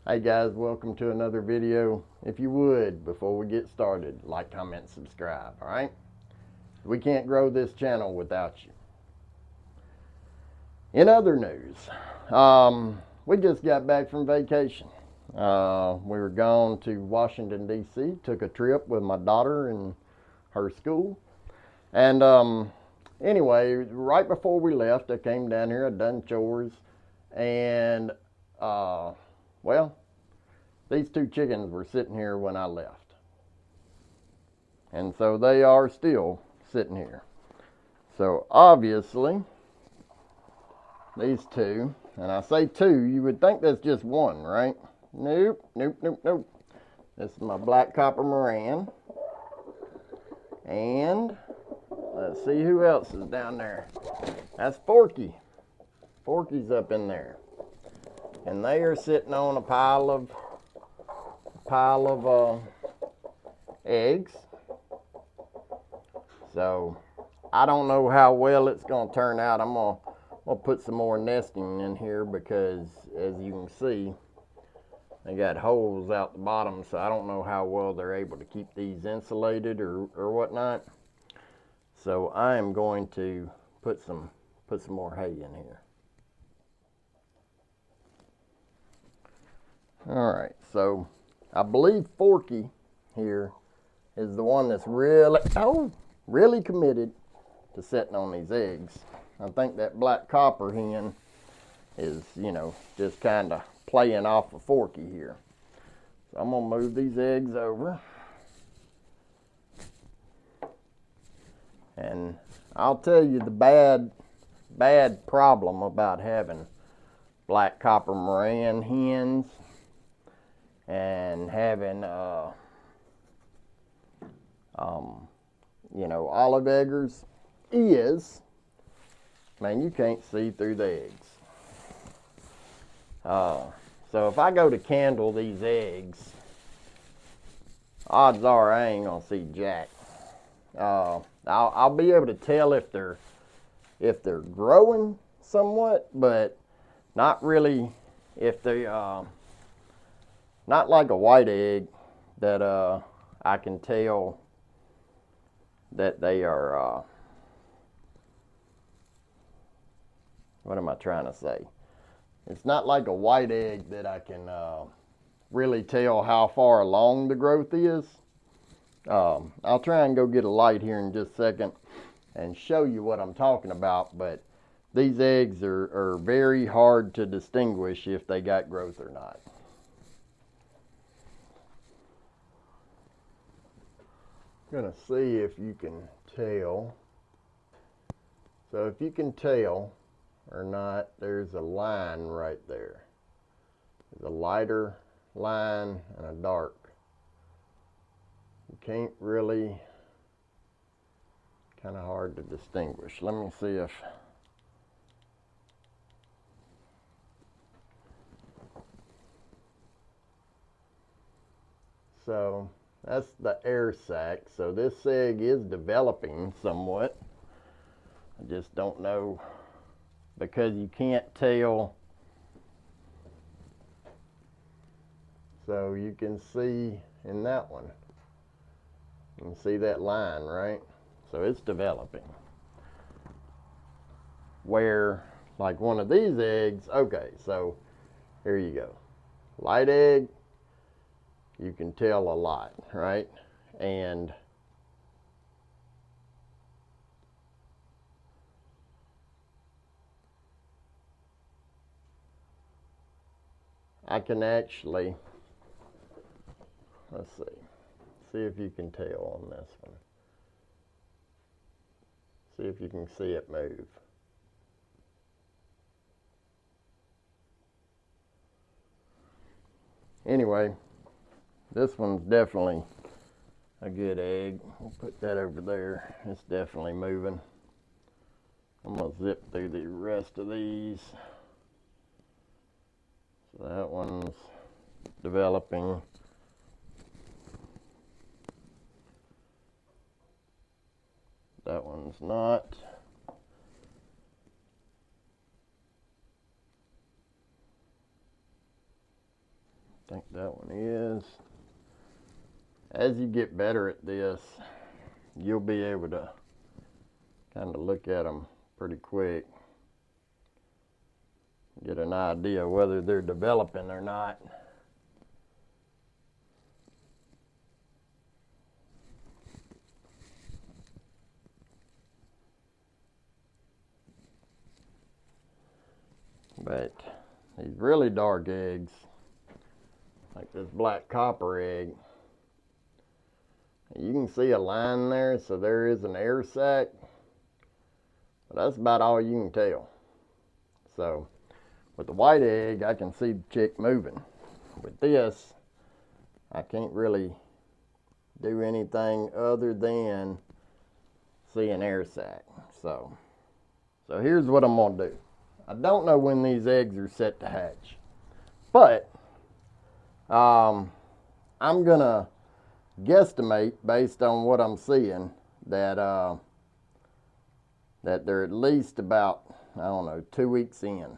Hey guys, welcome to another video. If you would, before we get started, like, comment, subscribe, alright? We can't grow this channel without you. In other news, we just got back from vacation. We were gone to Washington, D.C., took a trip with my daughter and her school. And anyway, right before we left, I came down here, I done chores, and well, these two chickens were sitting here when I left. And so they are still sitting here. So obviously, these two, and I say two, you would think that's just one, right? Nope, nope, nope, nope. This is my black copper Moran. And let's see who else is down there. That's Forkey. Forkey's up in there. And they are sitting on a pile of eggs. So I don't know how well it's going to turn out. I'm going to put some more nesting in here because, as you can see, they got holes out the bottom, so I don't know how well they're able to keep these insulated or whatnot. So I am going to put some more hay in here. All right, so I believe Forkey here is the one that's really committed to sitting on these eggs. I think that black copper hen is, just kind of playing off of Forkey here. So I'm gonna move these eggs over. And I'll tell you the bad problem about having black copper Moran hens and having olive eggers is, man, you can't see through the eggs. So if I go to candle these eggs, odds are I ain't gonna see jack. I'll be able to tell if they're growing somewhat, but not really if they not like a white egg that I can tell that they are what am I trying to say? It's not like a white egg that I can really tell how far along the growth is. I'll try and go get a light here in just a second and show you what I'm talking about, but these eggs are very hard to distinguish if they got growth or not. I'm gonna see if you can tell. So if you can tell or not, there's a line right there. There's a lighter line and a dark. You can't really, kind of hard to distinguish. Let me see if, so that's the air sac. So this egg is developing somewhat. I just don't know, because you can't tell. So you can see in that one, you can see that line, right? So it's developing. Where, like one of these eggs, okay, so here you go. Light egg, you can tell a lot, right? And I can actually, let's see if you can tell on this one. See if you can see it move. Anyway, this one's definitely a good egg. We'll put that over there. It's definitely moving. I'm gonna zip through the rest of these. So that one's developing. That one's not. I think that one is. As you get better at this, you'll be able to kind of look at them pretty quick, get an idea whether they're developing or not. But these really dark eggs, like this black copper egg, you can see a line there, so there is an air sac, but that's about all you can tell. So with the white egg, I can see the chick moving. With this, I can't really do anything other than see an air sac. So here's what I'm gonna do. I don't know when these eggs are set to hatch, but I'm gonna guesstimate based on what I'm seeing that that they're at least about, I don't know, 2 weeks in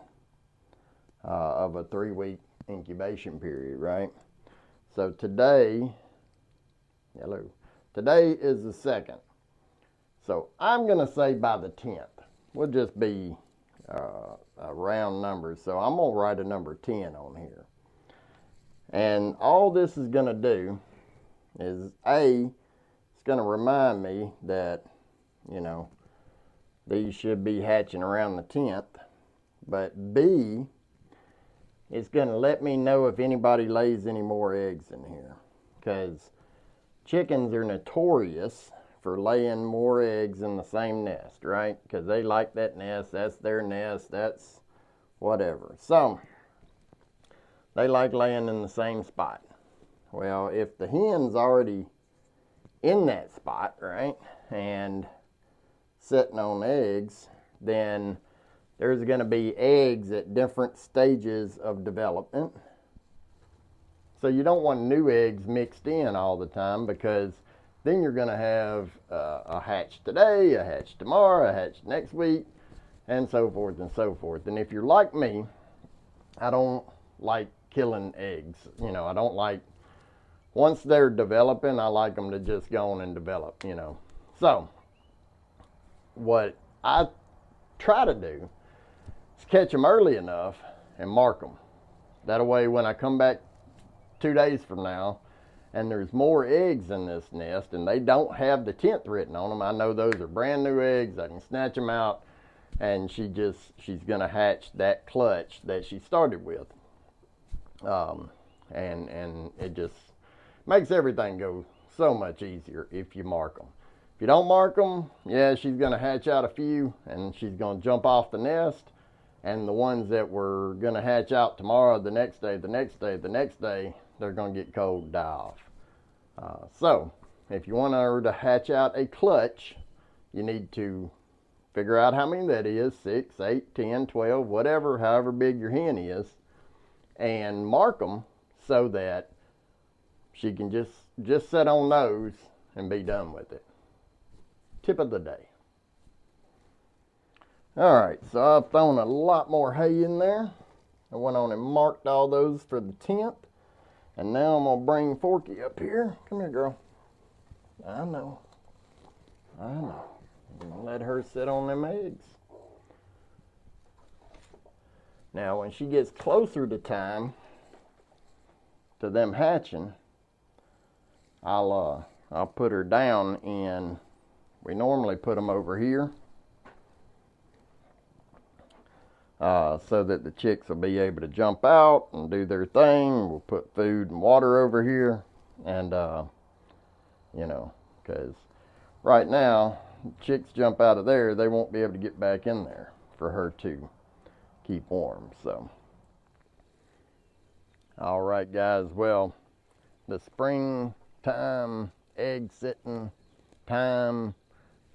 of a 3-week incubation period, right? So today is the 2nd. So I'm gonna say by the 10th. We'll just be a round number. So I'm gonna write a number 10 on here. And all this is gonna do is it's gonna remind me that, you know, these should be hatching around the 10th. But B, it's gonna let me know if anybody lays any more eggs in here. Because chickens are notorious for laying more eggs in the same nest, right? Because they like that nest, that's their nest, that's whatever. So they like laying in the same spot. Well, if the hen's already in that spot, right, and sitting on eggs, then there's going to be eggs at different stages of development. So you don't want new eggs mixed in all the time, because then you're going to have a hatch today, a hatch tomorrow, a hatch next week, and so forth and so forth. And if you're like me, I don't like killing eggs. You know, I don't like, once they're developing, I like them to just go on and develop, you know. So what I try to do is catch them early enough and mark them. That way when I come back 2 days from now and there's more eggs in this nest and they don't have the 10th written on them, I know those are brand new eggs. I can snatch them out, and she's gonna hatch that clutch that she started with. And it just makes everything go so much easier if you mark them. If you don't mark them, yeah, she's gonna hatch out a few and she's gonna jump off the nest, and the ones that were gonna hatch out tomorrow, the next day, they're gonna get cold and die off. So if you want her to hatch out a clutch, you need to figure out how many that is, 6, 8, 10, 12, whatever, however big your hen is, and mark them so that she can just sit on those and be done with it. Tip of the day. All right, so I've thrown a lot more hay in there. I went on and marked all those for the 10th. And now I'm going to bring Forkey up here. Come here, girl. I know. I'm going to let her sit on them eggs. Now, when she gets closer to time to them hatching, I'll put her down in, we normally put them over here, so that the chicks will be able to jump out and do their thing. We'll put food and water over here, and you know, because right now chicks jump out of there, they won't be able to get back in there for her to keep warm. So all right, guys, well, the springtime egg sitting time,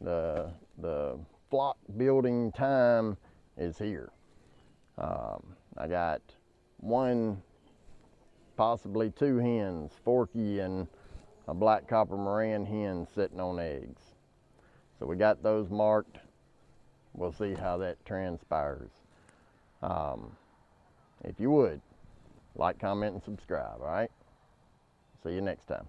the flock building time is here. I got 1, possibly 2 hens, Forkey and a black copper Moran hen, sitting on eggs. So we got those marked. We'll see how that transpires. If you would, Like, comment, and subscribe, all right? See you next time.